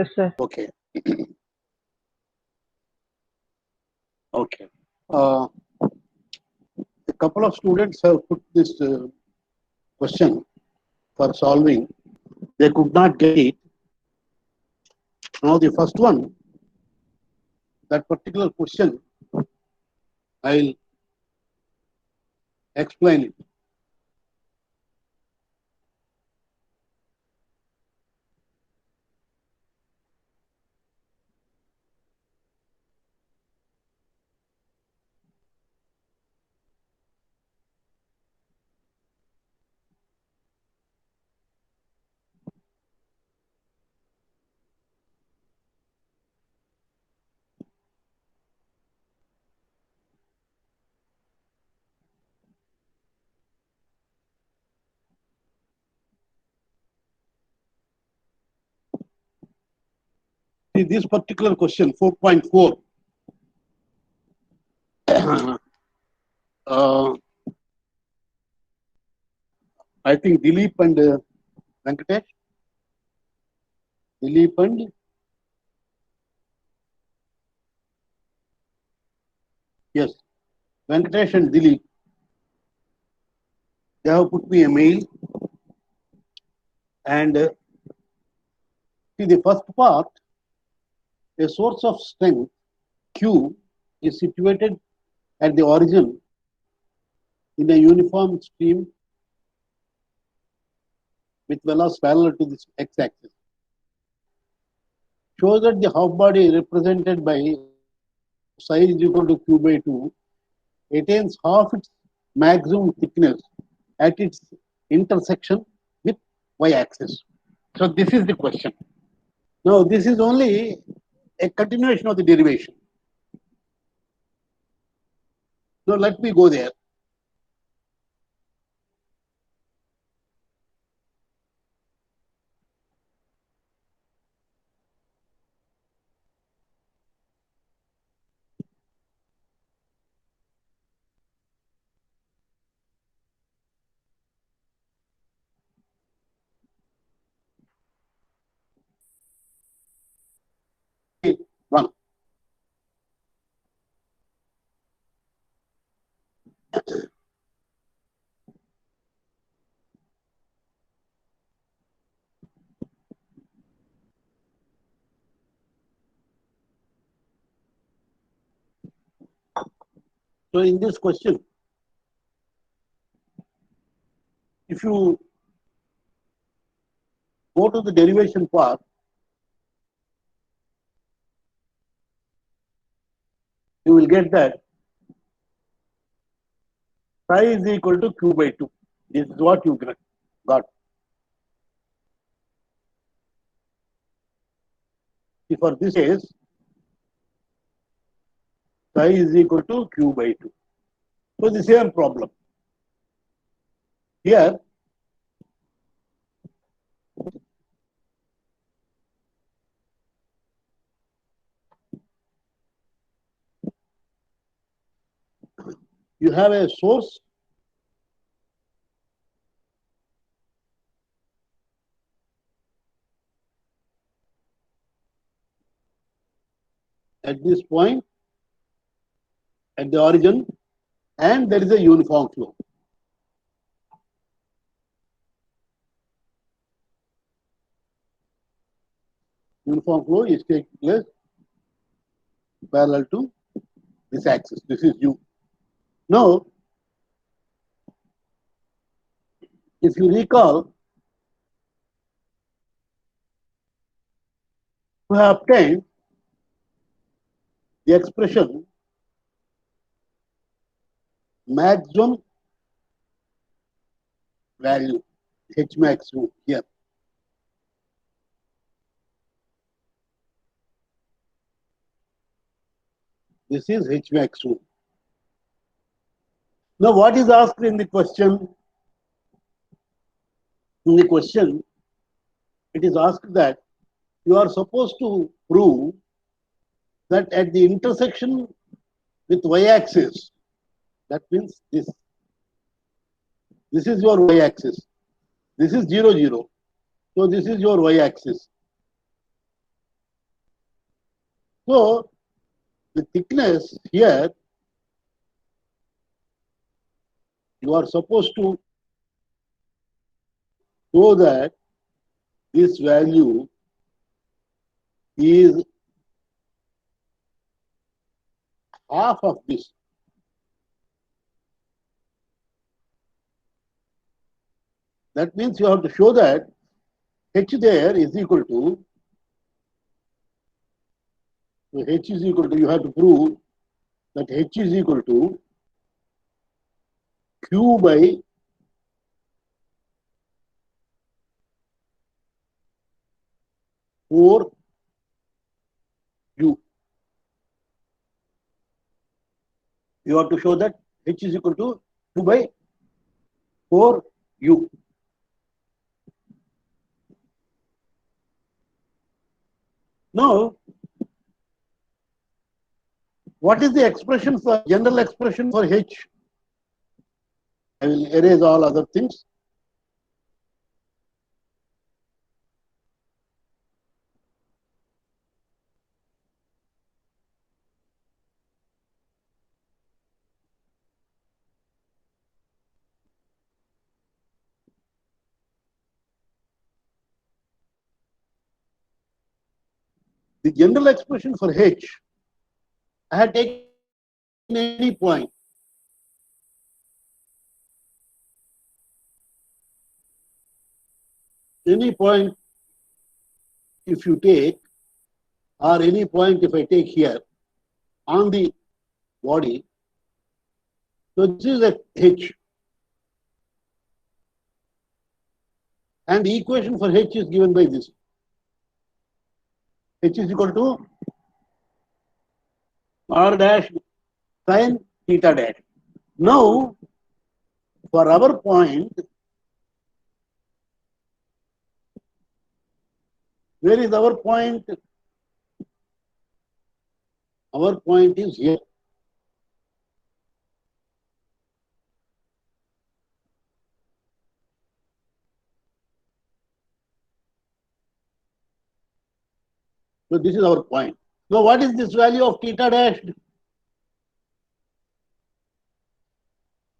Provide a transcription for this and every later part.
Yes, sir. Okay. Okay. Uh, a couple of students have put this question for solving. They could not get it. Now the first one, that particular question, I'll explain it. See, this particular question, 4.4, uh, I think Dilip and Venkatesh, Dilip and yes, Venkatesh and Dilip, they have put me a mail, and see the first part, a source of strength Q is situated at the origin in a uniform stream with velocity parallel to this x-axis. Shows that the half body represented by psi is equal to q by 2 attains half its maximum thickness at its intersection with y-axis. So this is the question. Now this is only a continuation of the derivation. So let me go there. One. So in this question, if you go to the derivation part, you will get that psi is equal to q by 2. This is what you got. For this case, psi is equal to q by 2. So the same problem. Here, you have a source at this point, at the origin, and there is a uniform flow. Uniform flow is taking place parallel to this axis. This is u. Now, if you recall, we have obtained the expression maximum value H max u here. This is H max u. Now, what is asked in the question? In the question, it is asked that you are supposed to prove that at the intersection with y-axis, that means this is your y-axis. This is 0, 0. So this is your y-axis. So the thickness here, you are supposed to show that this value is half of this. That means you have to show that h there is equal to, so h is equal to, you have to prove that h is equal to q by four u. You have to show that h is equal to 2 by 4 u. Now, what is the expression for general expression for h? I will erase all other things. The general expression for h, I had taken any point. Any point if you take, or any point if I take here on the body, so this is a h. And the equation for h is given by this. H is equal to r dash sin theta dash. Now, for our point, where is our point? Our point is here. So this is our point. So what is this value of theta dash?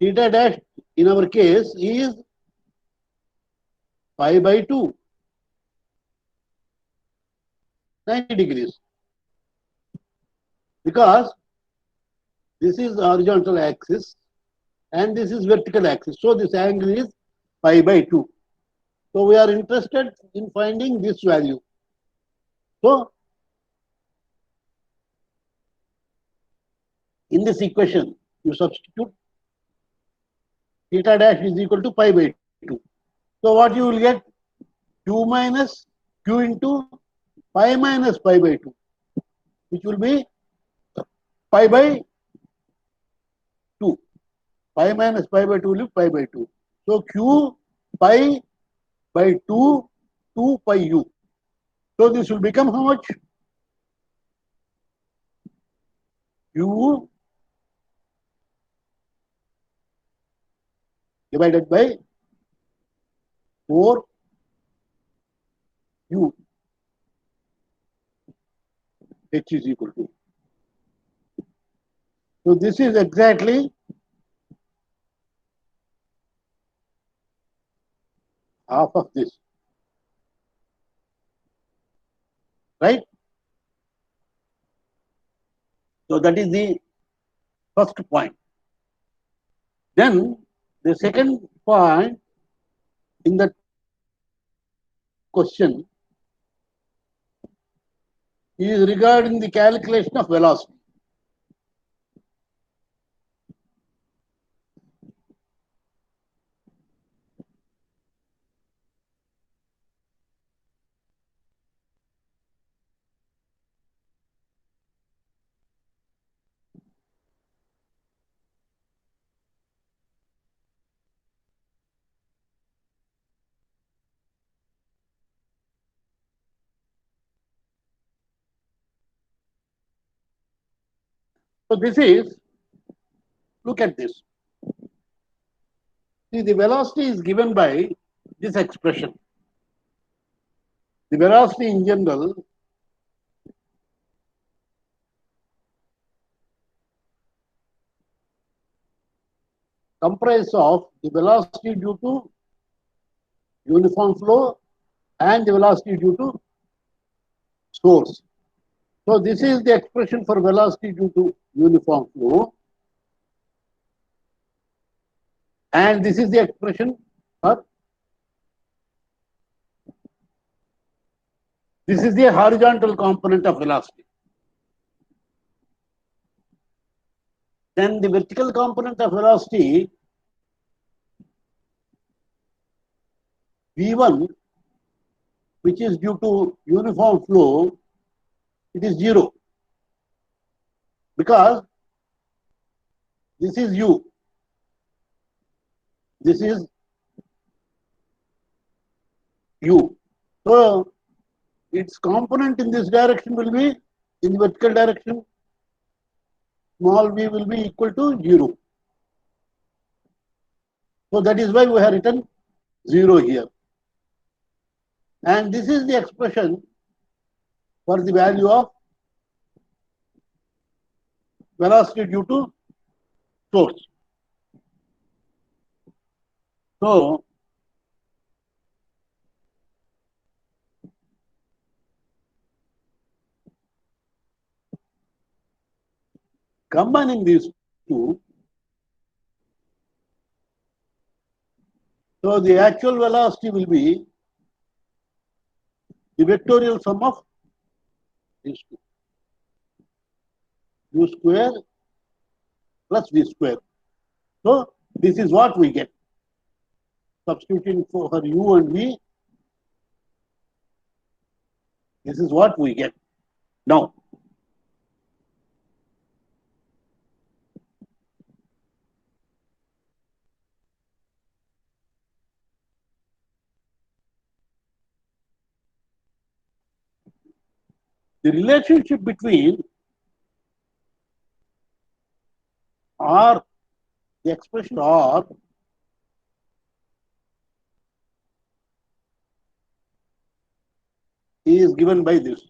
Theta dash in our case is pi by 2, 90 degrees. Because this is horizontal axis and this is vertical axis. So this angle is pi by 2. So we are interested in finding this value. So in this equation, you substitute theta dash is equal to pi by 2. So what you will get? Q minus Q into pi minus pi by 2, which will be pi by 2. Pi minus pi by 2 will be pi by 2. So Q pi by 2, 2 pi u. So this will become how much? Q divided by 4 u. H is equal to. So this is exactly half of this. Right? So that is the first point. Then the second point in the question is regarding the calculation of velocity. So this is, look at this. See, the velocity is given by this expression. The velocity in general comprise of the velocity due to uniform flow and the velocity due to source. So this is the expression for velocity due to uniform flow, and this is the expression for, this is the horizontal component of velocity. Then the vertical component of velocity, V1, which is due to uniform flow, it is 0, because this is U, this is U. So its component in this direction will be, in the vertical direction, small v will be equal to 0. So that is why we have written 0 here. And this is the expression for the value of velocity due to source. So combining these two, so the actual velocity will be the vectorial sum of these two, u square plus v square. So this is what we get. Substituting for u and v, this is what we get. Now, the relationship between R, the expression R, is given by this.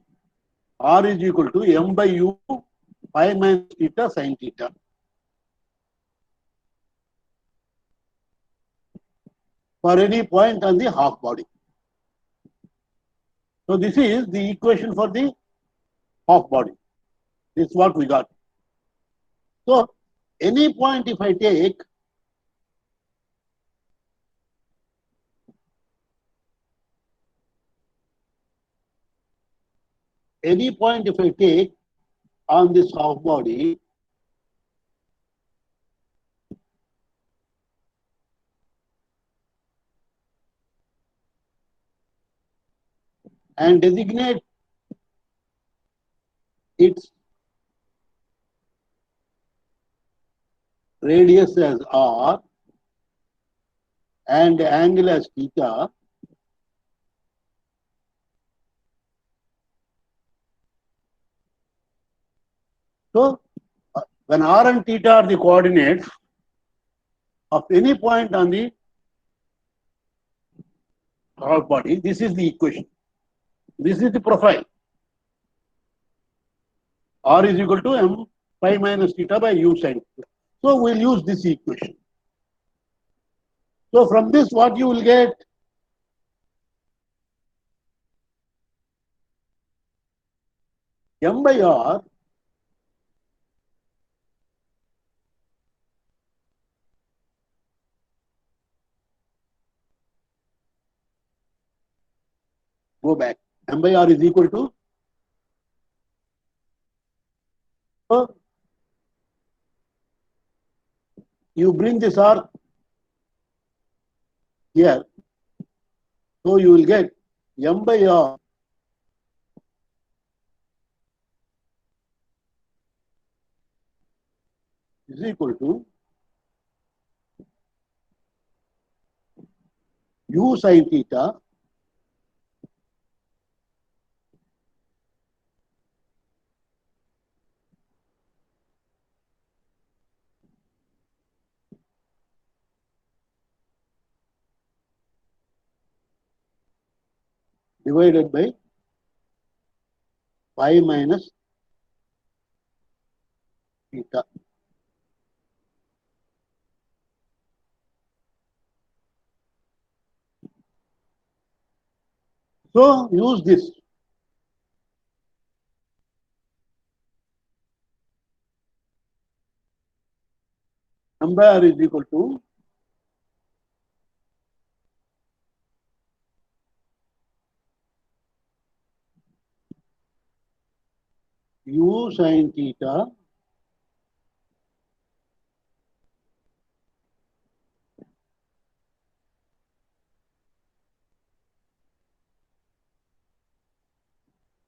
R is equal to m by u pi minus theta sin theta. For any point on the half body. So this is the equation for the half body. This is what we got. So any point if I take, on this half body, and designate its radius as R and angle as theta, so when R and theta are the coordinates of any point on the half body, this is the equation. This is the profile. R is equal to m pi minus theta by u sin theta. So we'll use this equation. So from this, what you will get? M by R go back. M by R is equal to, so you bring this R here, so you will get M by R is equal to u sin theta divided by pi minus theta. So use this. Number is equal to u sin theta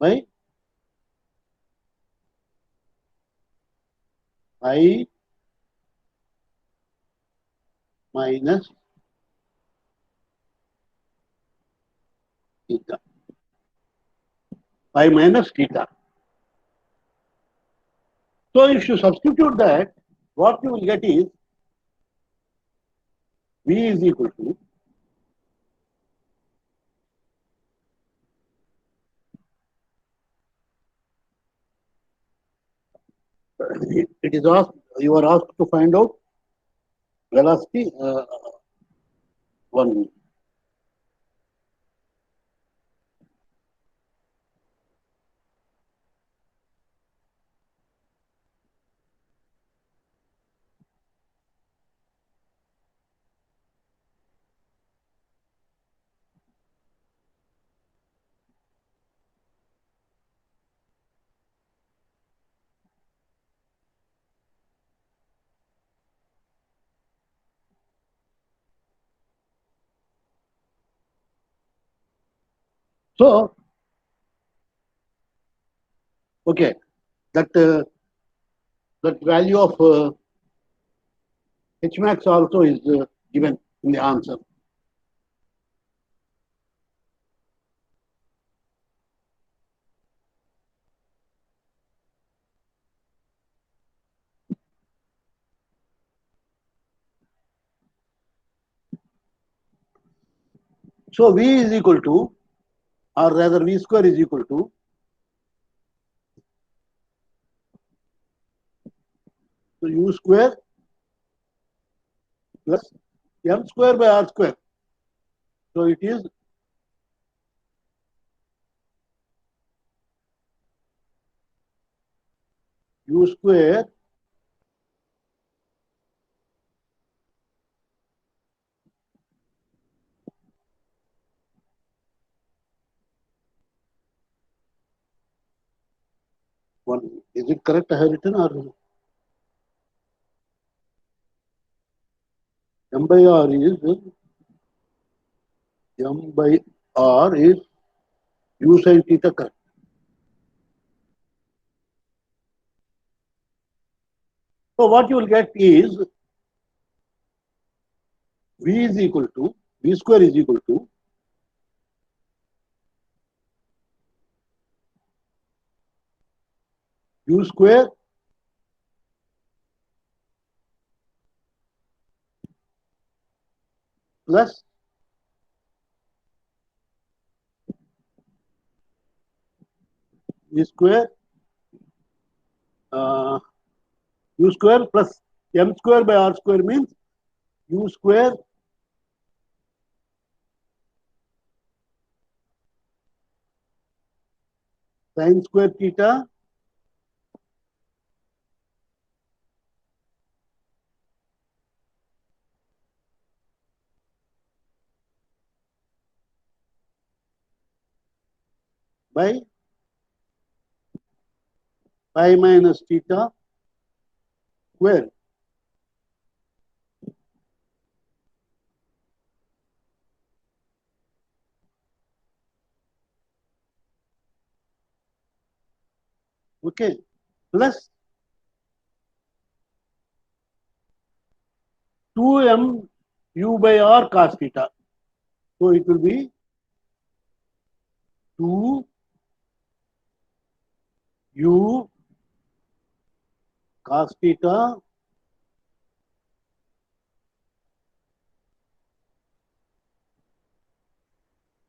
by I minus theta. I minus theta. So if you substitute that, what you will get is V is equal to it is asked, you are asked to find out velocity one. So okay, that that value of H max also is given in the answer. So V is equal to, or rather V square is equal to so U square plus M square by R square. So it is U square one. Is it correct? I have written or M by R is M by R is U sin theta correct. So what you will get is V is equal to V square is equal to U square plus V square uh, U square plus M square by R square means U square sin square theta by pi minus theta square. Okay, plus 2m u by r cos theta. So it will be 2 u cos theta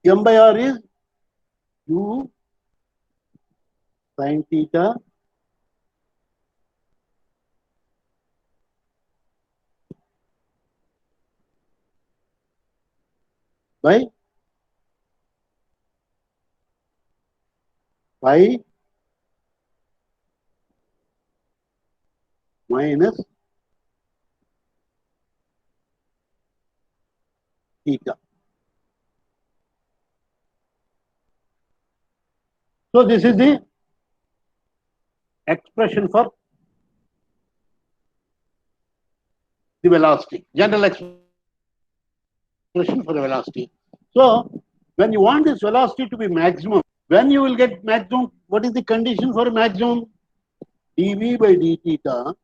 m by r is u sin theta by phi minus theta. So this is the expression for the velocity, general expression for the velocity. So when you want this velocity to be maximum, when you will get maximum, what is the condition for maximum? dv by d theta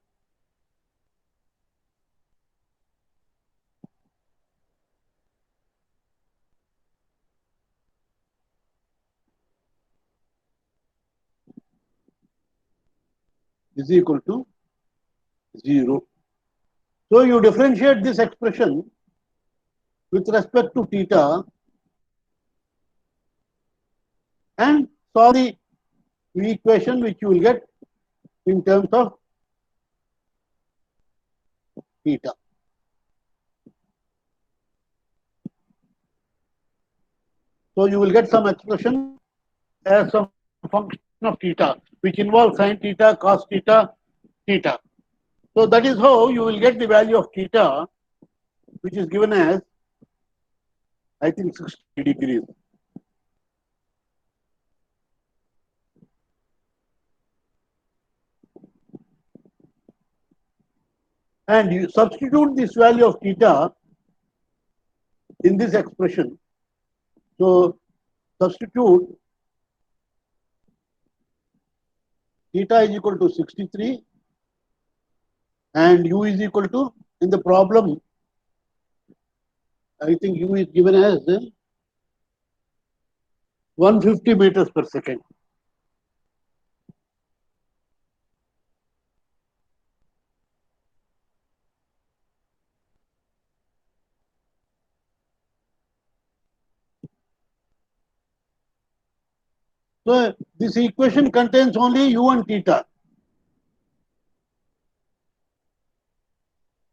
is equal to 0. So you differentiate this expression with respect to theta and solve the equation which you will get in terms of theta. So you will get some expression as some function of theta, which involves sin theta, cos theta, theta. So that is how you will get the value of theta, which is given as, I think, 60 degrees. And you substitute this value of theta in this expression. So substitute theta is equal to 63 and u is equal to, in the problem, I think u is given as 150 meters per second. So this equation contains only u and theta.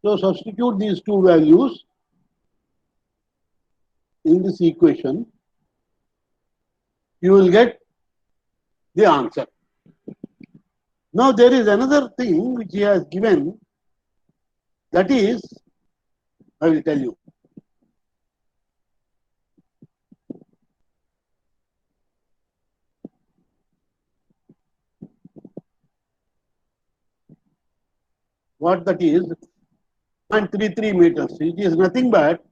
So substitute these two values in this equation, you will get the answer. Now there is another thing which he has given, that is, I will tell you. What that is, 0.33 meters. It is nothing but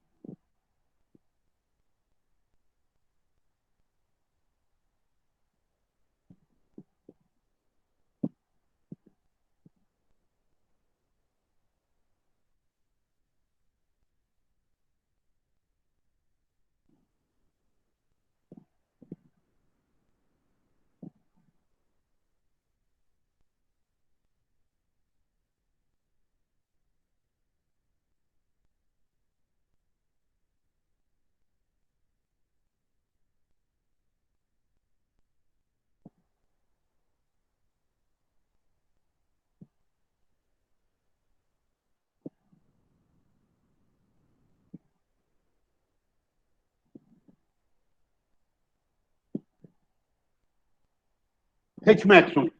H maximum.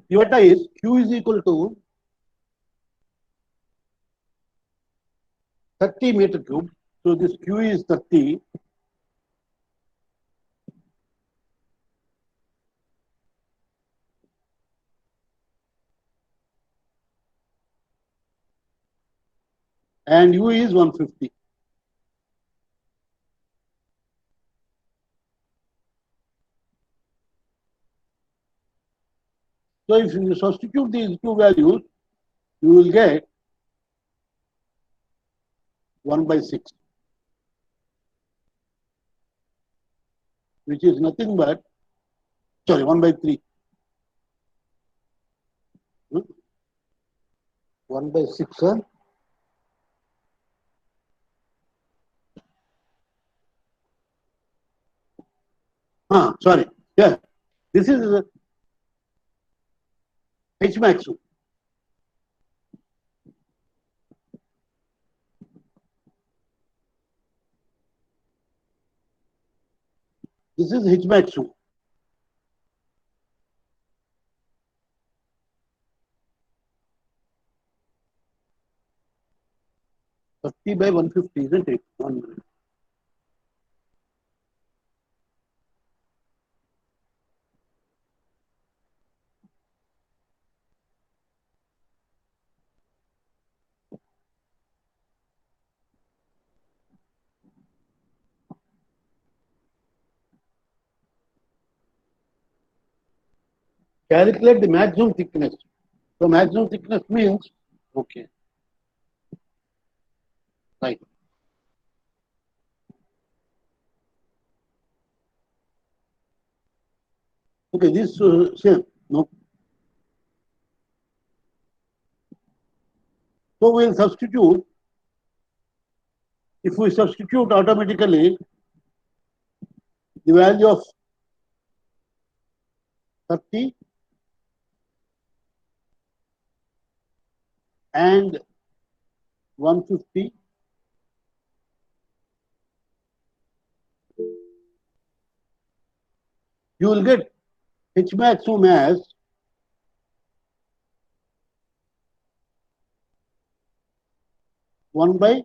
Iota is Q is equal to 30 meter cube. So this Q is 30. And U is 150. So if you substitute these two values, you will get 1 by 6, which is nothing but, sorry, 1 by 3. 1 by 6, huh? Sorry. Yeah. This is H maximum. This is H maximum. Thirty by 150, isn't it? 1 minute. Calculate the maximum thickness. So maximum thickness means, okay, right. Okay, this same, no. So we'll substitute. If we substitute automatically the value of 30 and 150, you will get H maximum as 1 by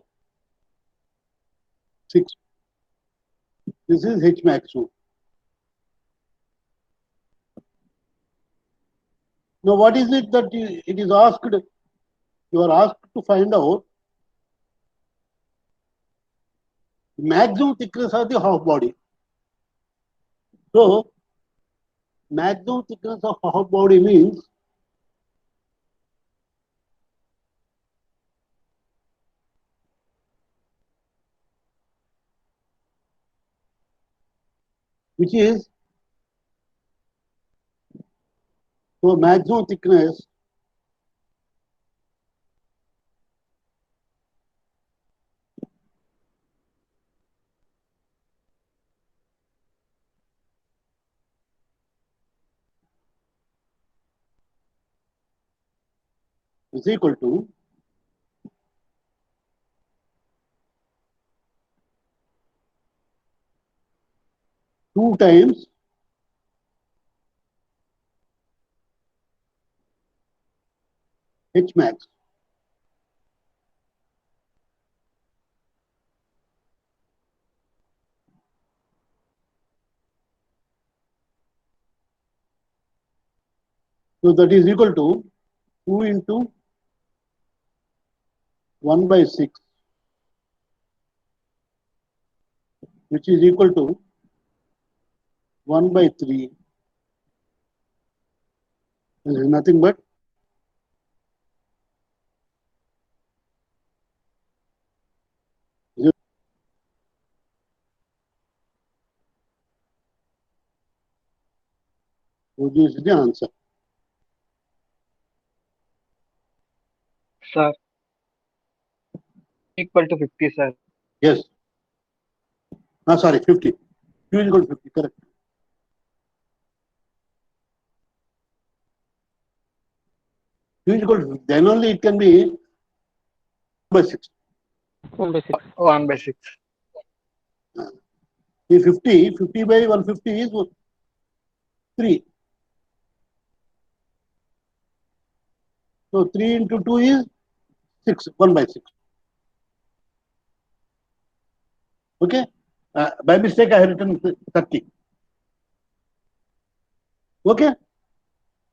6. This is H maximum. Now, what is it that it is asked? You are asked to find out the maximum thickness of the half body. So, maximum thickness of half body means which is, so maximum thickness is equal to 2 times H max. So that is equal to 2 into 1 by 6, which is equal to 1 by 3. This is nothing but zero. So this is the answer. Sir, equal to 50, sir. Yes. No, sorry, 50. Q is equal to 50, correct. Q is equal to 50. Then only it can be by 6. 1 by 6. 1 by 6. The 50 by 150 is 3. So 3 into 2 is 6, 1 by 6. Okay. By mistake, I have written 30. Okay.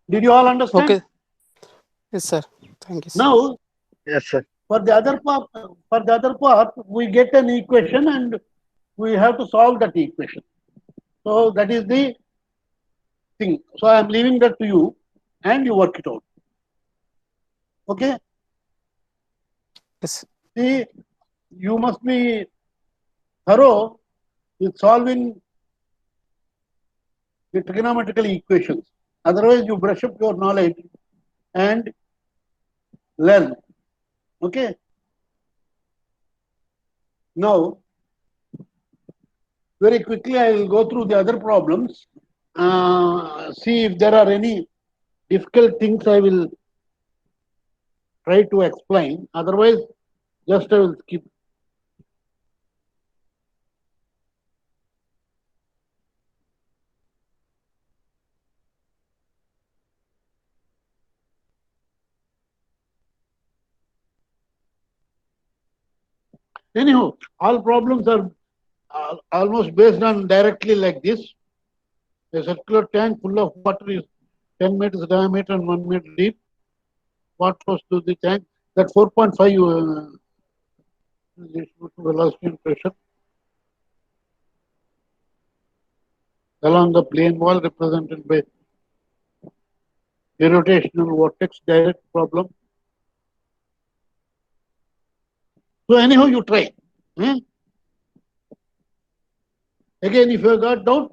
Did you all understand? Okay. Yes, sir. Thank you, sir. Now, Yes, sir. for the other part, we get an equation and we have to solve that equation. So that is the thing. So I am leaving that to you, and you work it out. Okay. Yes. See, you must be thorough with solving the trigonometrical equations. Otherwise, you brush up your knowledge and learn. Okay. Now, very quickly, I will go through the other problems. See if there are any difficult things I will try to explain. Otherwise, just I will skip. Anyhow, all problems are almost based on directly like this. A circular tank full of water is 10 meters diameter and 1 meter deep. What goes to the tank? That 4.5 velocity and pressure along the plane wall represented by irrotational vortex direct problem. So anyhow, you try. Again, if you got doubt,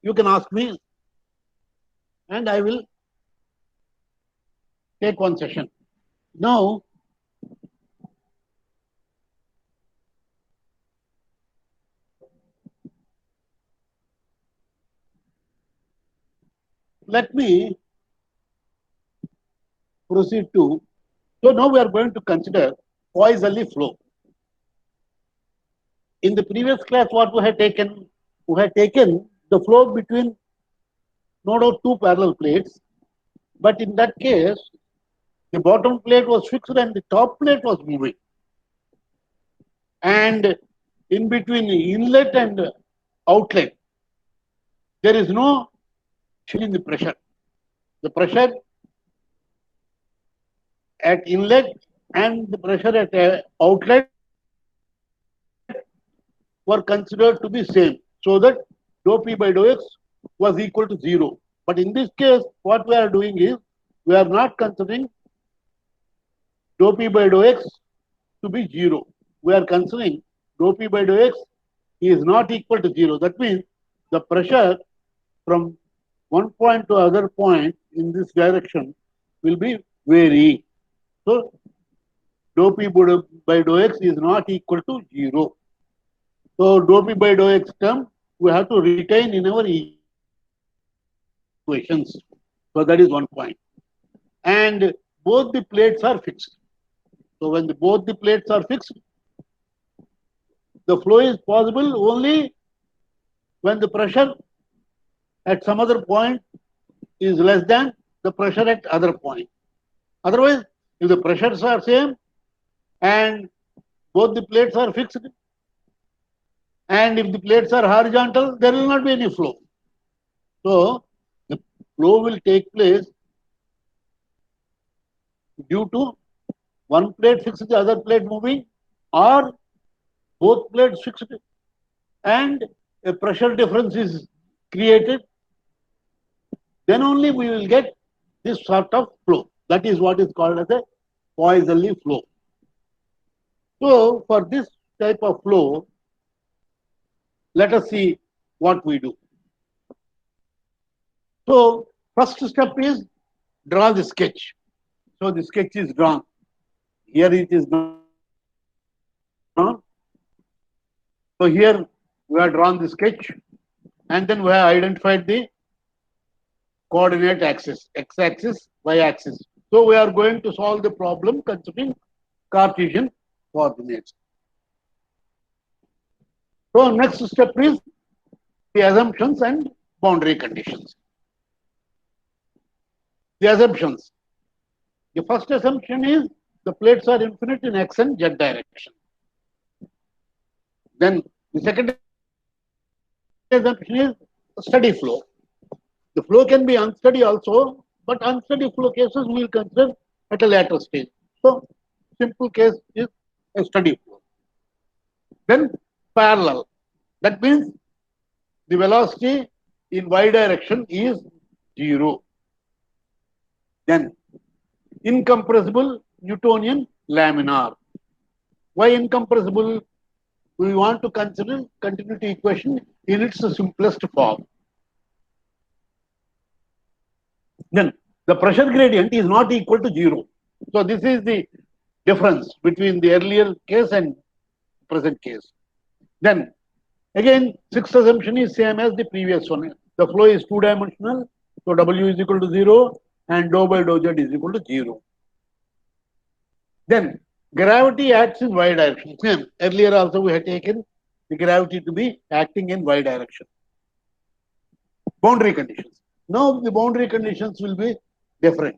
you can ask me and I will take one session. Now, let me proceed to, so now we are going to consider Poisson flow. In the previous class, what we had taken the flow between no doubt two parallel plates, but in that case, the bottom plate was fixed and the top plate was moving. And in between the inlet and outlet, there is no change in the pressure. The pressure at inlet and the pressure at outlet were considered to be same, so that dou P by dou X was equal to 0. But in this case, what we are doing is, we are not considering dou P by dou X to be 0. We are considering dou P by dou X is not equal to 0. That means the pressure from one point to other point in this direction will be varying. So dou P by dou X is not equal to 0. So dou P by dou X term we have to retain in our equations. So that is one point. And both the plates are fixed. So when both the plates are fixed, the flow is possible only when the pressure at some other point is less than the pressure at other point. Otherwise, if the pressures are same and both the plates are fixed, and if the plates are horizontal, there will not be any flow. So the flow will take place due to one plate fixed, the other plate moving, or both plates fixed and a pressure difference is created. Then only we will get this sort of flow. That is what is called as a Poisson flow. So for this type of flow, let us see what we do. So first step is draw the sketch. So the sketch is drawn. Here it is drawn. So here we have drawn the sketch and then we have identified the coordinate axis, x-axis, y-axis. So we are going to solve the problem considering Cartesian coordinates. So next step is the assumptions and boundary conditions. The assumptions. The first assumption is the plates are infinite in x and z direction. Then the second assumption is steady flow. The flow can be unsteady also, but unsteady flow cases we will consider at a later stage. So simple case is a steady flow. Then parallel. That means the velocity in y direction is 0. Then incompressible Newtonian laminar. Why incompressible? We want to consider continuity equation in its simplest form. Then the pressure gradient is not equal to 0. So this is the difference between the earlier case and present case. Then again, sixth assumption is same as the previous one. The flow is two-dimensional, so W is equal to 0 and dou by dou Z is equal to 0. Then gravity acts in y direction. Earlier also we had taken the gravity to be acting in y direction. Boundary conditions. Now the boundary conditions will be different.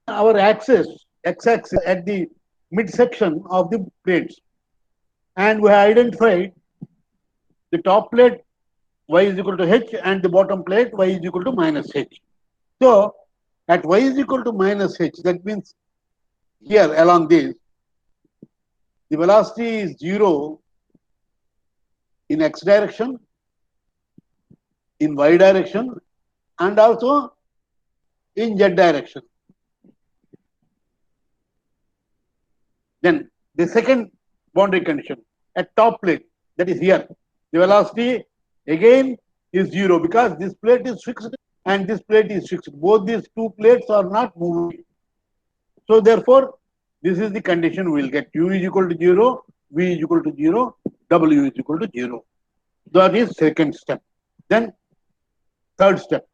Our axis x-axis at the midsection of the plates, and we have identified the top plate y is equal to h and the bottom plate y is equal to minus h. So at y is equal to minus h, that means here along this, the velocity is 0 in x direction, in y direction, and also in z direction. Then the second boundary condition at top plate, that is here, the velocity again is 0 because this plate is fixed and this plate is fixed. Both these two plates are not moving. So therefore, this is the condition we will get. U is equal to 0, V is equal to 0, W is equal to 0. That is second step. Then third step.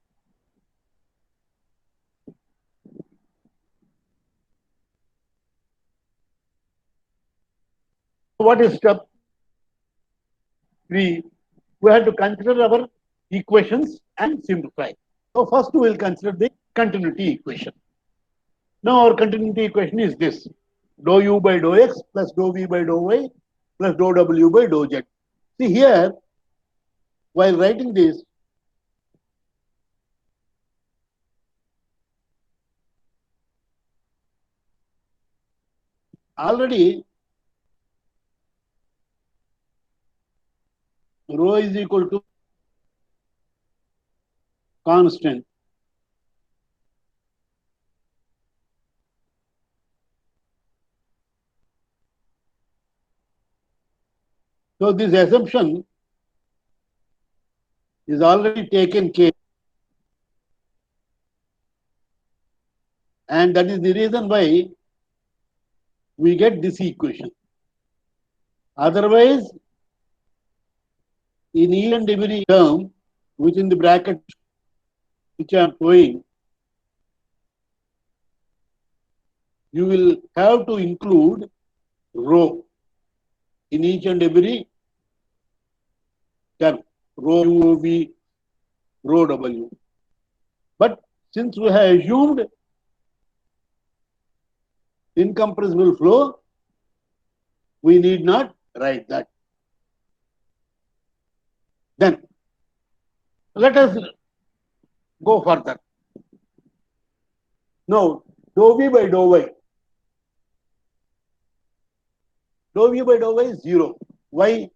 What is step 3? We have to consider our equations and simplify. So first we will consider the continuity equation. Now our continuity equation is this: dou u by dou x plus dou v by dou y plus dou w by dou z. See here, while writing this, already rho is equal to constant. So this assumption is already taken care, and that is the reason why we get this equation. Otherwise, in each and every term within the bracket which I am showing, you will have to include rho in each and every term, rho u, v, rho w. But since we have assumed incompressible flow, we need not write that. Then let us go further. Now, dou v by dou y. Dou v by dou y is 0. Why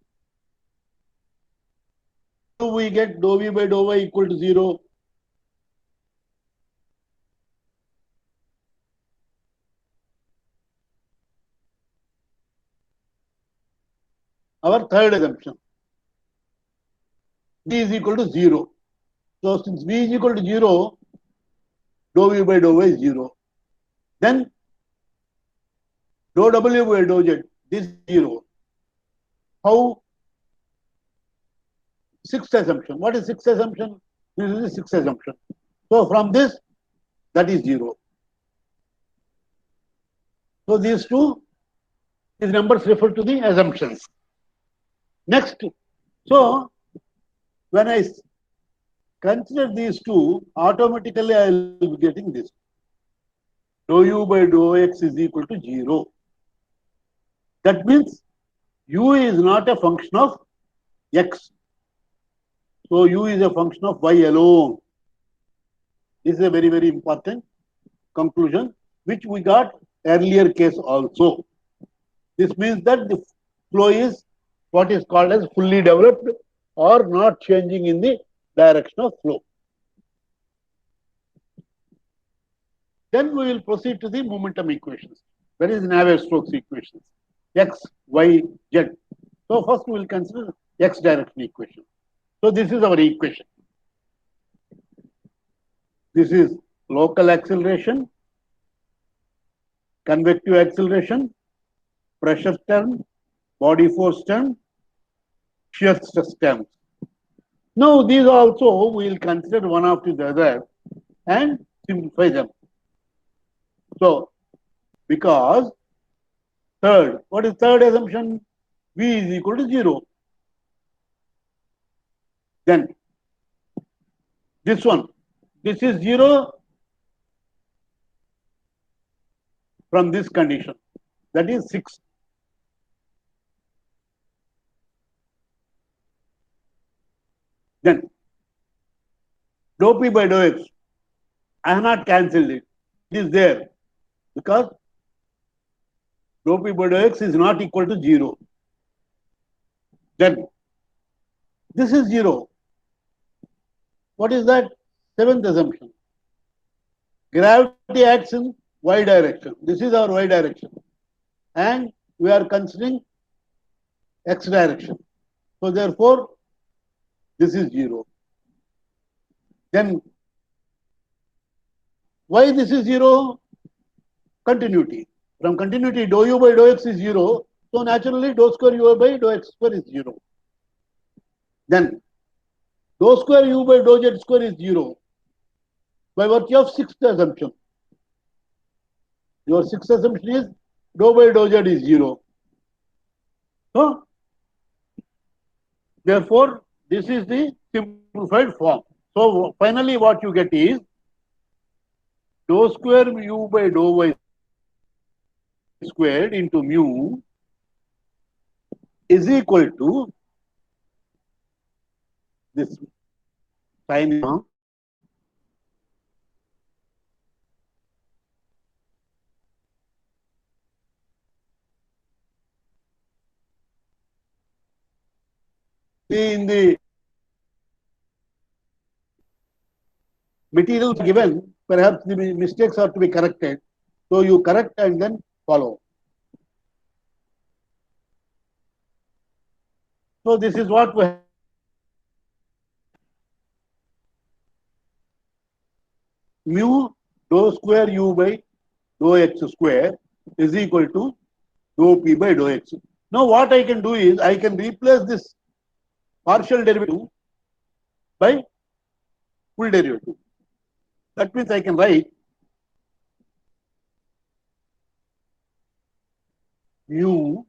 do we get dou v by dou y equal to 0? Our third assumption, v is equal to 0. So since v is equal to 0, dou v by dou y is 0. Then dou w by dou z, this is 0. How? Sixth assumption. What is sixth assumption? This is the sixth assumption. So from this, that is 0. So these numbers refer to the assumptions. Next, so when I consider these two, automatically I will be getting this. Dou u by dou x is equal to 0. That means u is not a function of x. So u is a function of y alone. This is a very, very important conclusion, which we got earlier case also. This means that the flow is what is called as fully developed or not changing in the direction of flow. Then we will proceed to the momentum equations. That is Navier-Stokes equations. X, Y, Z. So first we will consider x direction equation. So this is our equation. This is local acceleration, convective acceleration, pressure term, body force term, shear stress terms. Now these also we will consider one after the other and simplify them. So because third, what is third assumption? V is equal to 0. Then this one, this is 0. from this condition. That is 6. Then dou p by dou x, I have not cancelled it. It is there because dou p by dou x is not equal to 0. Then this is 0. What is that? Seventh assumption. Gravity acts in y direction. This is our y direction. And we are considering x direction. So therefore, this is 0. Then why this is 0? Continuity. From continuity, dou u by dou x is 0. So naturally, dou square u by dou x square is 0. Then dou square u by dou z square is 0 by virtue of sixth assumption. Your sixth assumption is dou by dou z is 0. So therefore, this is the simplified form. So finally, what you get is dou square u by dou y squared into mu is equal to this sin of in the materials given, perhaps the mistakes are to be corrected. So you correct and then follow. So this is what we have. Mu dou square u by dou x square is equal to dou p by dou x. Now what I can do is I can replace this partial derivative by full derivative. That means I can write mu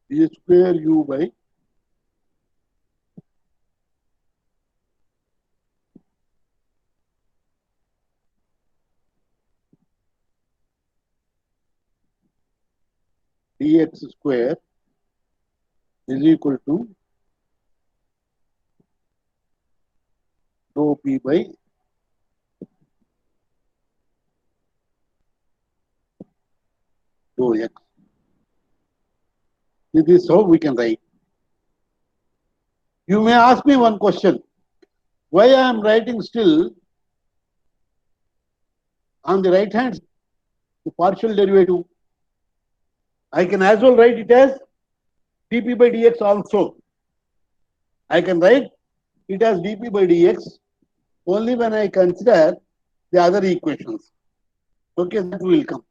d square u by dx square is equal to dou p by dou x. This is how we can write. You may ask me one question. Why I am writing still on the right hand the partial derivative? I can as well write it as dp by dx also. I can write it as dp by dx only when I consider the other equations. Okay, that will come.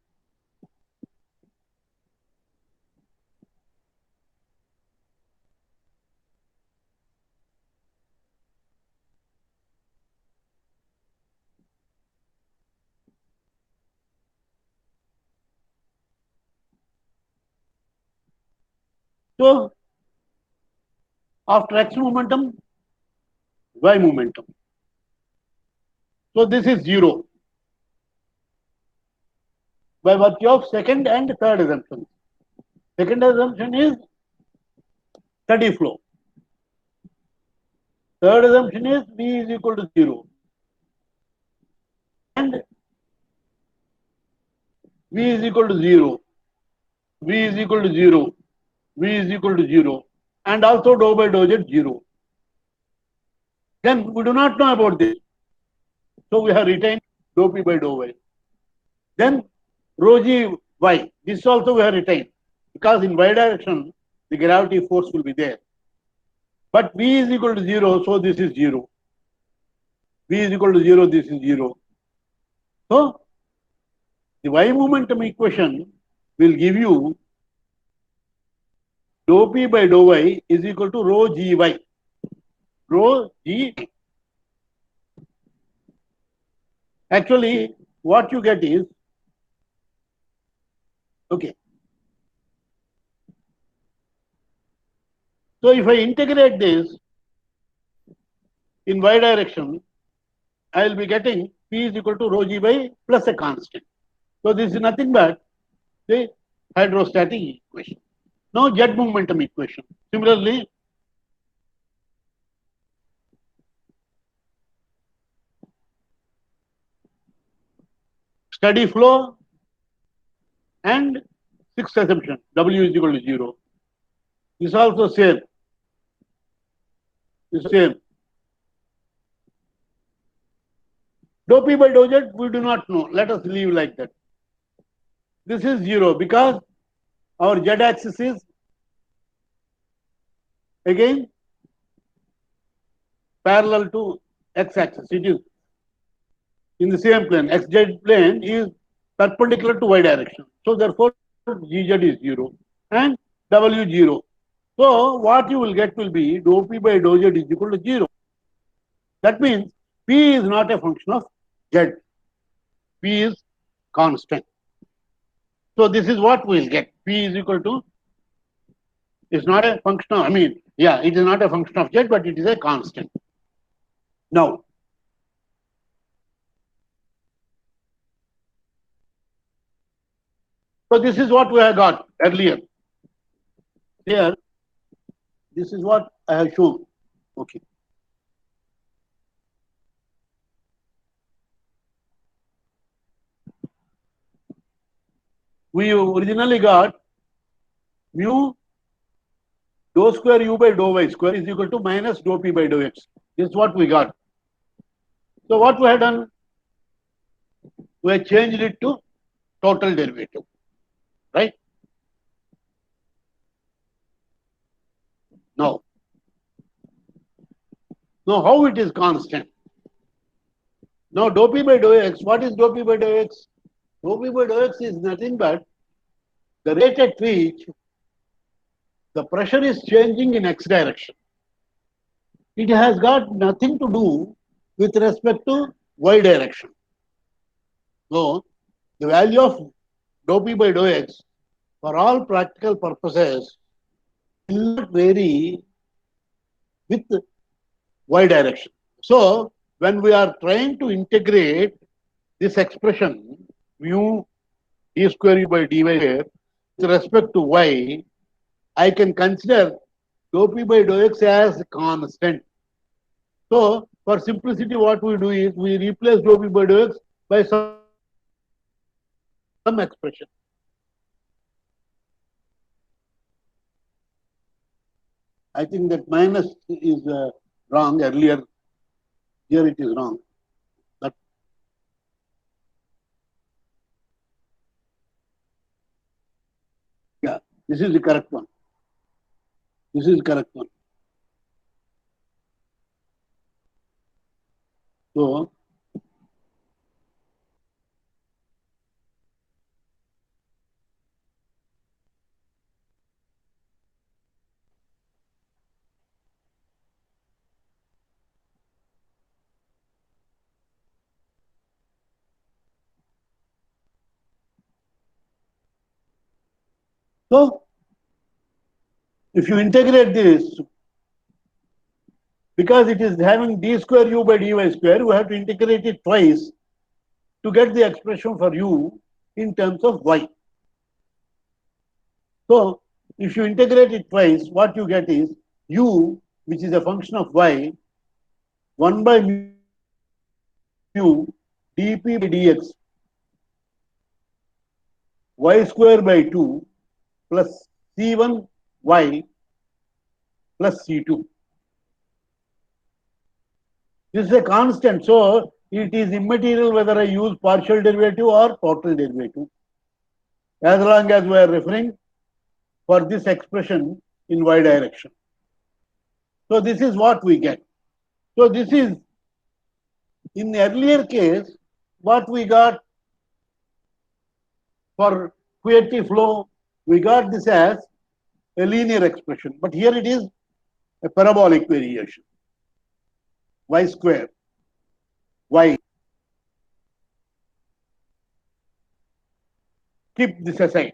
So after x momentum, y momentum. So this is 0 by virtue of second and third assumption. Second assumption is steady flow. Third assumption is v is equal to 0. And v is equal to 0. V is equal to 0. V is equal to 0. And also dou by dou z 0. Then we do not know about this. So we have retained dou p by dou y. Then rho g y. This also we have retained. Because in y direction, the gravity force will be there. But v is equal to 0, so this is 0. V is equal to 0, this is 0. So the y momentum equation will give you dou p by dou y is equal to rho gy. Rho g. Actually, what you get is, okay. So if I integrate this, in y direction, I will be getting P is equal to rho g by plus a constant. So this is nothing but the hydrostatic equation. Now jet momentum equation. Similarly, steady flow and sixth assumption, W is equal to 0. This also same. This same. Dou P by dou Z, we do not know. Let us leave like that. This is 0 because our Z axis is again parallel to X axis. It is in the same plane. XZ plane is perpendicular to Y direction. So therefore, GZ is 0 and W 0. So what you will get will be dou P by dou Z is equal to 0. That means P is not a function of Z. P is constant. So this is what we will get. P is equal to, it's not a function of, it is not a function of Z, but it is a constant. Now, so this is what we have got earlier. Here, this is what I have shown. Okay. We originally got mu dou square u by dou y square is equal to minus dou P by dou X. This is what we got. So what we have done? We have changed it to total derivative, right? Now how it is constant? Now dou P by dou X, what is dou P by dou X? Dou P by dou X is nothing but the rate at which the pressure is changing in X direction. It has got nothing to do with respect to Y direction. So the value of dou P by dou X for all practical purposes will not vary with Y direction. So when we are trying to integrate this expression mu d square u by dy square with respect to Y, I can consider dou P by dou X as constant. So for simplicity, what we do is we replace dou P by dou X by some expression. I think that minus is wrong earlier. Here it is wrong. But yeah, this is the correct one. This is the correct one. So if you integrate this, because it is having d square u by dy square, we have to integrate it twice to get the expression for u in terms of y. So if you integrate it twice, what you get is u, which is a function of y, 1 by mu dp by dx y square by 2 plus c1 y plus c2. This is a constant, so it is immaterial whether I use partial derivative or total derivative, as long as we are referring for this expression in y direction. So this is what we get. So this is, in the earlier case, what we got for QT flow, we got this as a linear expression, but here it is a parabolic variation. Y square, y. Keep this aside.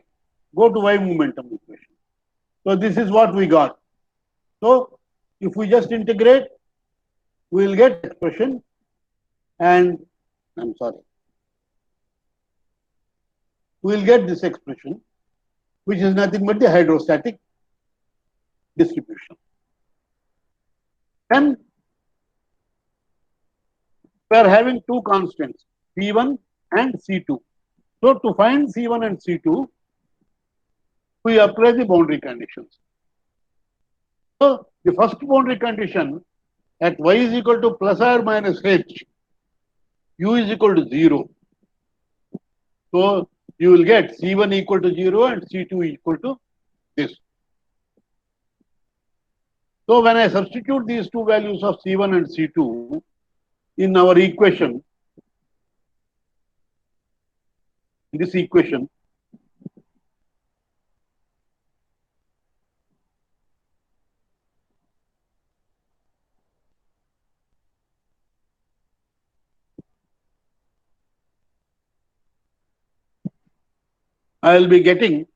Go to y momentum equation. So this is what we got. So if we just integrate, we will get expression, and I'm sorry, we will get this expression, which is nothing but the hydrostatic distribution. Then we are having two constants, C1 and C2. So to find C1 and C2, we apply the boundary conditions. So the first boundary condition at y is equal to plus or minus h, u is equal to 0. So you will get C1 equal to 0 and C2 equal to this. So when I substitute these two values of C1 and C2 in our equation, this equation, I will be getting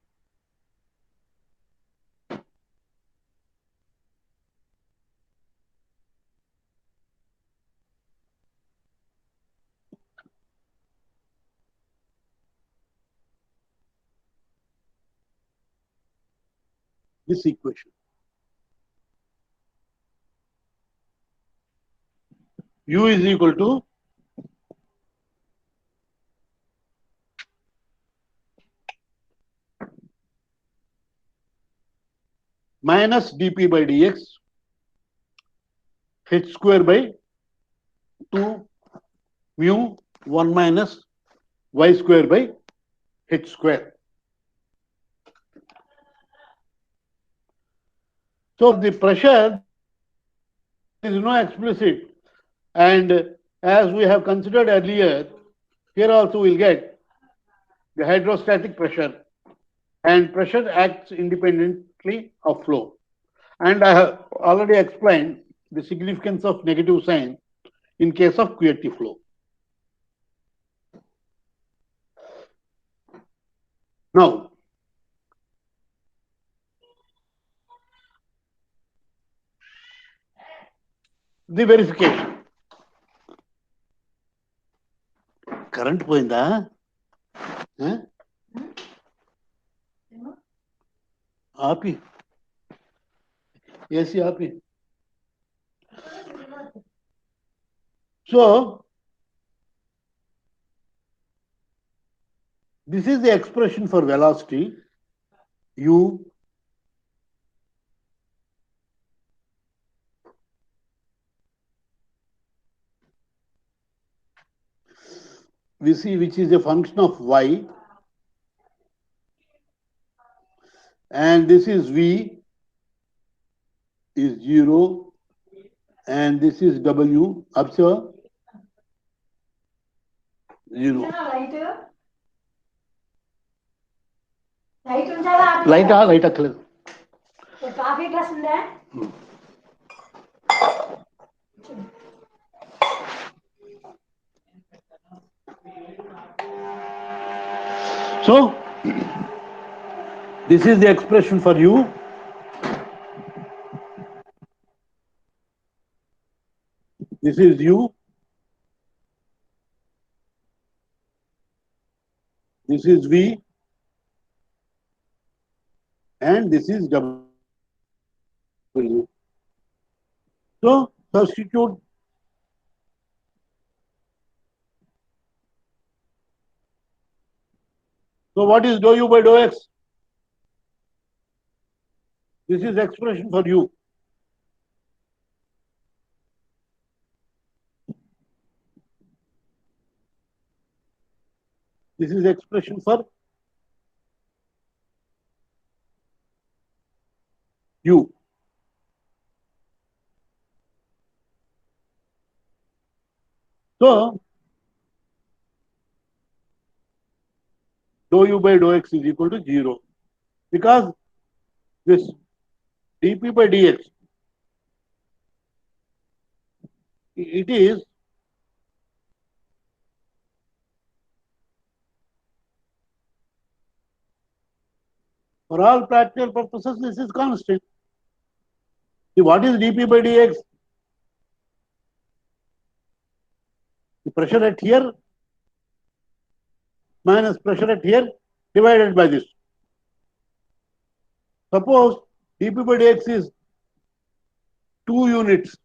this equation. U is equal to minus dp by dx h square by 2 mu 1 minus y square by h square. So the pressure is no explicit, and as we have considered earlier, here also we will get the hydrostatic pressure, and pressure acts independently of flow. And I have already explained the significance of negative sign in case of QRT flow. Now, the verification. Current పోయిందా? ఆపి AC ఆపి. So this is the expression for velocity u we see, which is a function of y, and this is v is 0, and this is w, observe 0. Light అక్కలేదు. So this is the expression for u. This is u. This is v. And this is w. So substitute so what is dou u by dou x? This is expression for u. This is expression for u. So dou u by dou x is equal to 0, because this dp by dx, it is for all practical purposes this is constant. See, what is dp by dx? pressure at here minus pressure at here divided by this. Suppose dp by dx is 2 units.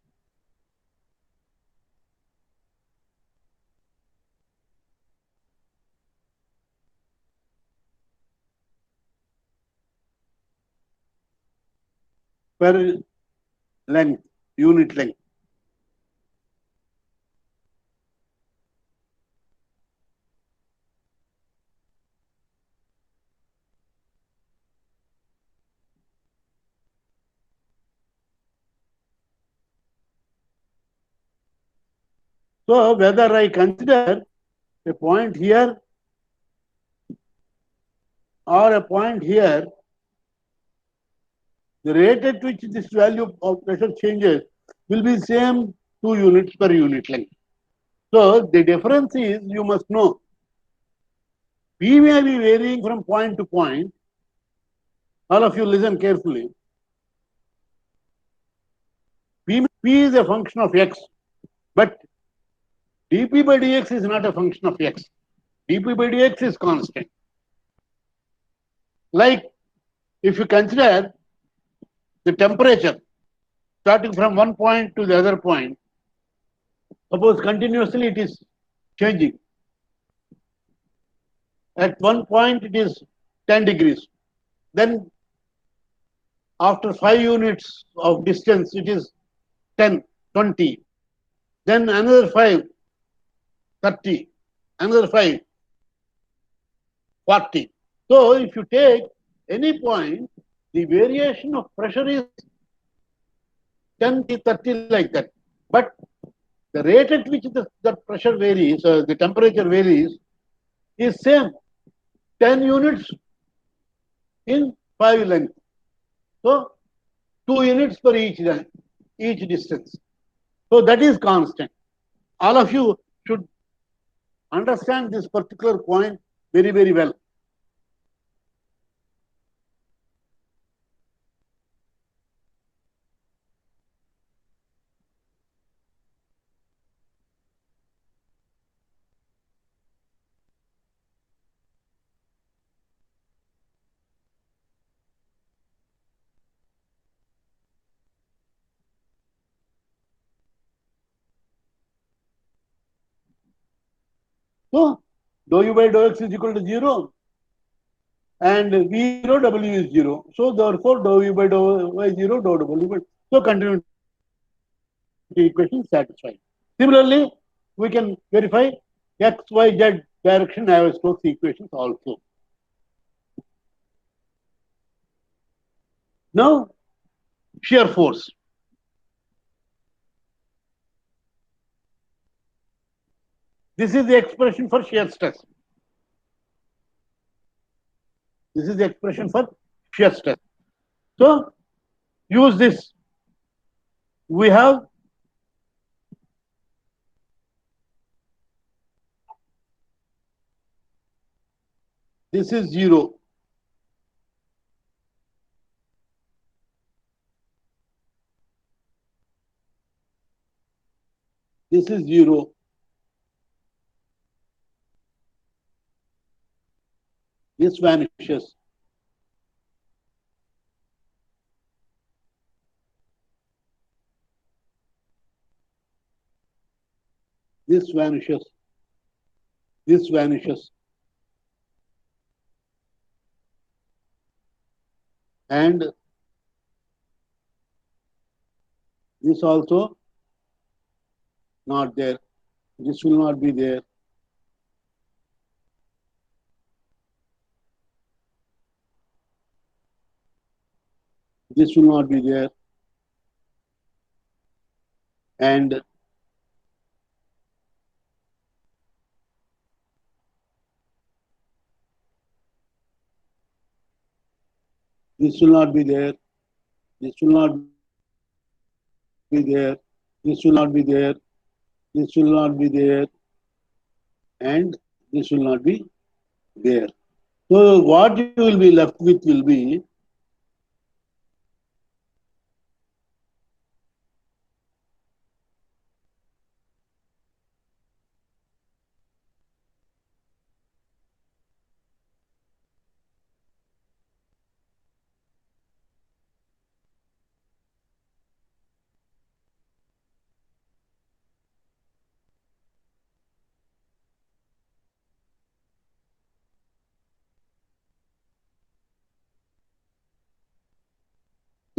Per length, unit length. So whether I consider a point here or a point here, the rate at which this value of pressure changes will be same 2 units per unit length. So the difference is, you must know, P may be varying from point to point. All of you listen carefully. P is a function of x, but dp by dx is not a function of x. dp by dx is constant. Like if you consider the temperature starting from one point to the other point, suppose continuously it is changing. At one point it is 10 degrees. Then after 5 units of distance it is 10, 20. Then another 5, 30. Another 5, 40. So if you take any point, the variation of pressure is 10, 30 like that. But the rate at which the pressure varies, the temperature varies, is same, 10 units in 5 length. So 2 units per each distance. So that is constant. All of you should understand this particular point very, very well. So dou u by dou x is equal to 0 and v 0, w is 0. So therefore dou u by dou y 0, dou w by. So continuity equation satisfied. Similarly, we can verify x, y, z direction Navier-Stokes equations also. Now, shear force. This is the expression for shear stress. This is the expression for shear stress. So, use this. We have this is 0. This is 0. This vanishes. This vanishes. This vanishes. And this also not there. This will not be there. This will not be there. And this will not be there. This will not be there. This will not be there. This will not be there. And this will not be there. So what you will be left with will be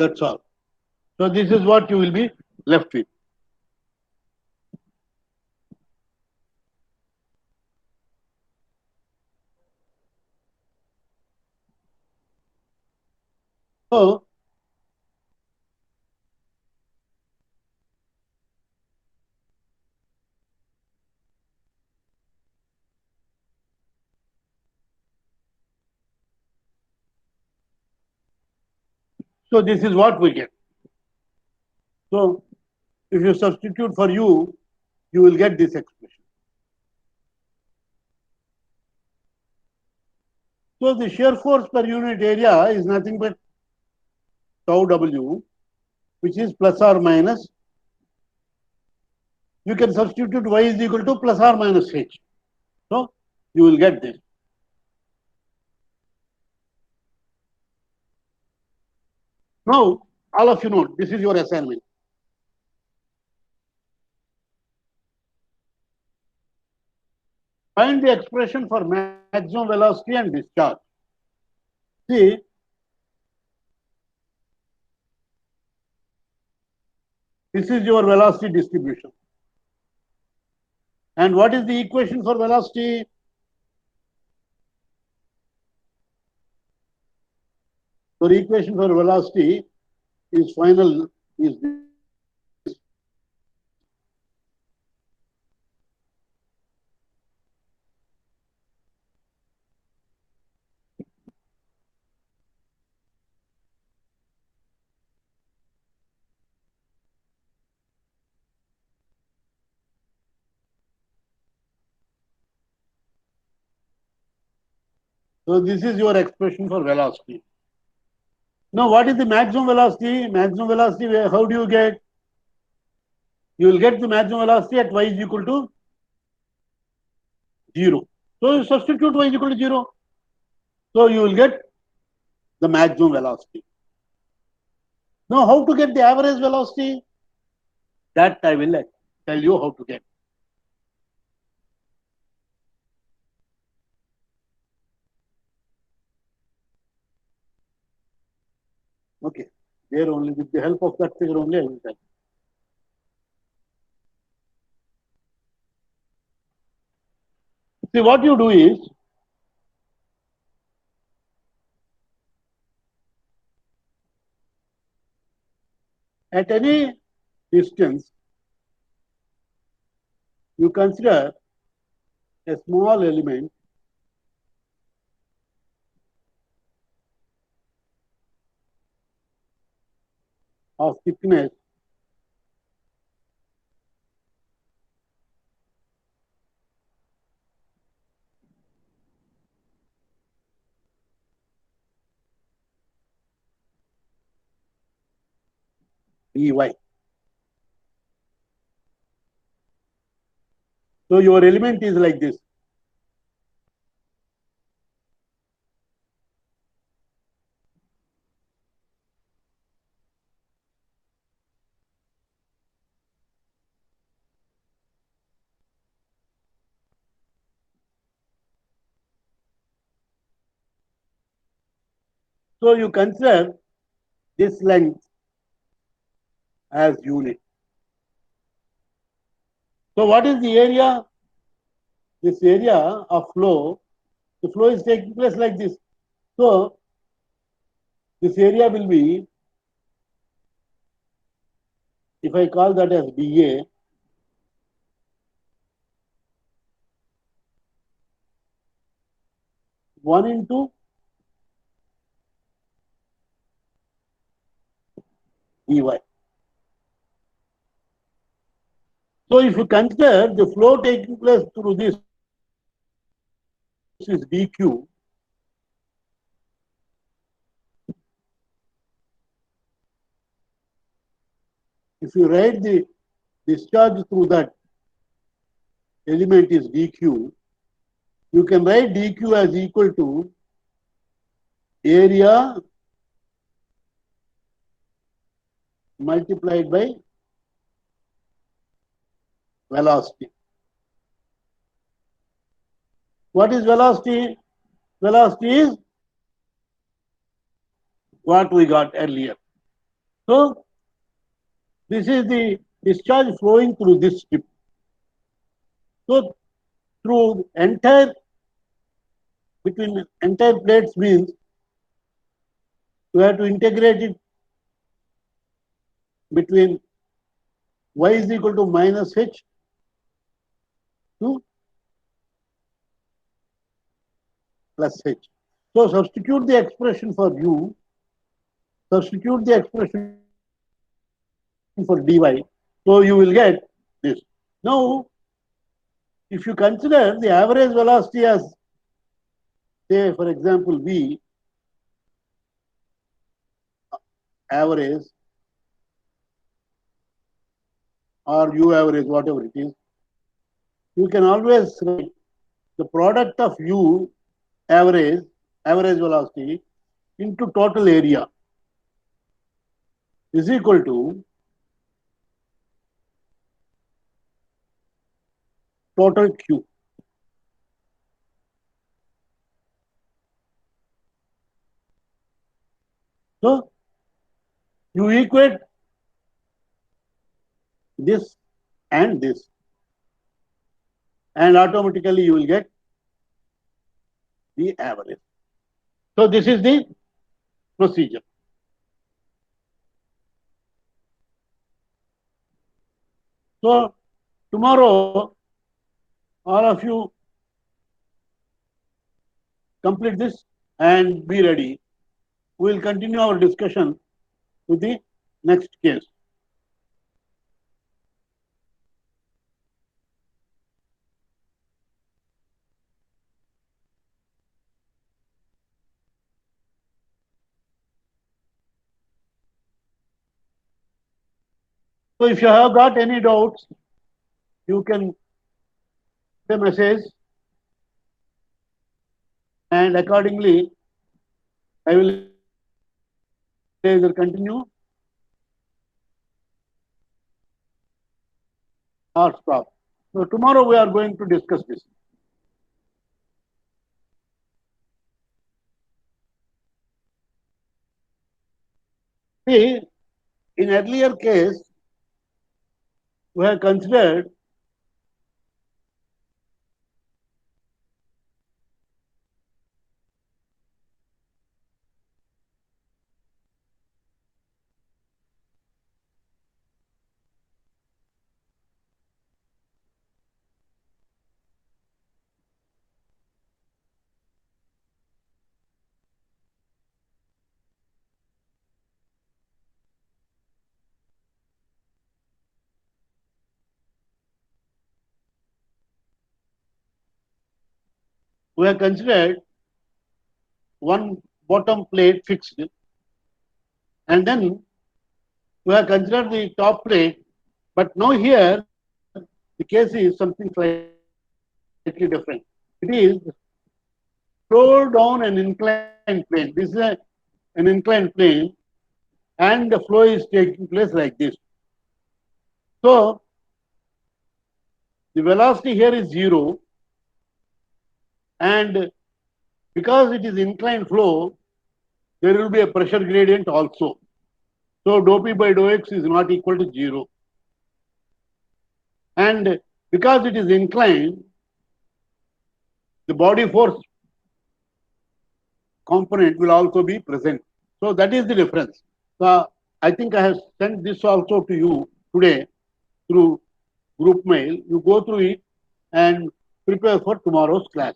That's all. So this is what you will be left with. So this is what we get. So if you substitute for u, you will get this expression. So the shear force per unit area is nothing but tau W, which is plus or minus. You can substitute y is equal to plus or minus h. So you will get this. Now, all of you know, this is your assignment. Find the expression for maximum velocity and discharge. See, this is your velocity distribution. And what is the equation for velocity? So the equation for velocity is final is this. So this is your expression for velocity. Now, what is the maximum velocity? Maximum velocity, how do you get? You will get the maximum velocity at y is equal to 0. So you substitute y is equal to 0. So you will get the maximum velocity. Now, how to get the average velocity? That I will tell you how to get. Okay, there only with the help of that figure only I will tell. See, what you do is, at any distance, you consider a small element of thickness dy. So your element is like this. So you consider this length as unit. So what is the area? This area of flow, the flow is taking place like this. So this area will be, if I call that as dA, one into dy. So if you consider the flow taking place through this is dq, if you write the discharge through that element is dq, you can write dq as equal to area multiplied by velocity. What is velocity? Velocity is what we got earlier. So this is the discharge flowing through this strip. So through between entire plates means we have to integrate it between y is equal to minus h to plus h. So substitute the expression for u, substitute the expression for dy. So you will get this. Now, if you consider the average velocity as, say, for example, v average or u average, whatever it is, you can always write the product of u average velocity into total area is equal to total q. So you equate this and this, and automatically you will get the average. So this is the procedure. So tomorrow, all of you complete this and be ready. We will continue our discussion with the next case. So if you have got any doubts, you can send a message, and accordingly I will either continue or stop. So tomorrow we are going to discuss this. See, in earlier case, we have considered one bottom plate fixed, and then we have considered the top plate, but now here the case is something slightly different. It is flow down an inclined plane. This is an inclined plane, and the flow is taking place like this. So the velocity here is 0, and because it is inclined flow, there will be a pressure gradient also. So dou P by dou X is not equal to 0. And because it is inclined, the body force component will also be present. So that is the difference. So I think I have sent this also to you today through group mail. You go through it and prepare for tomorrow's class.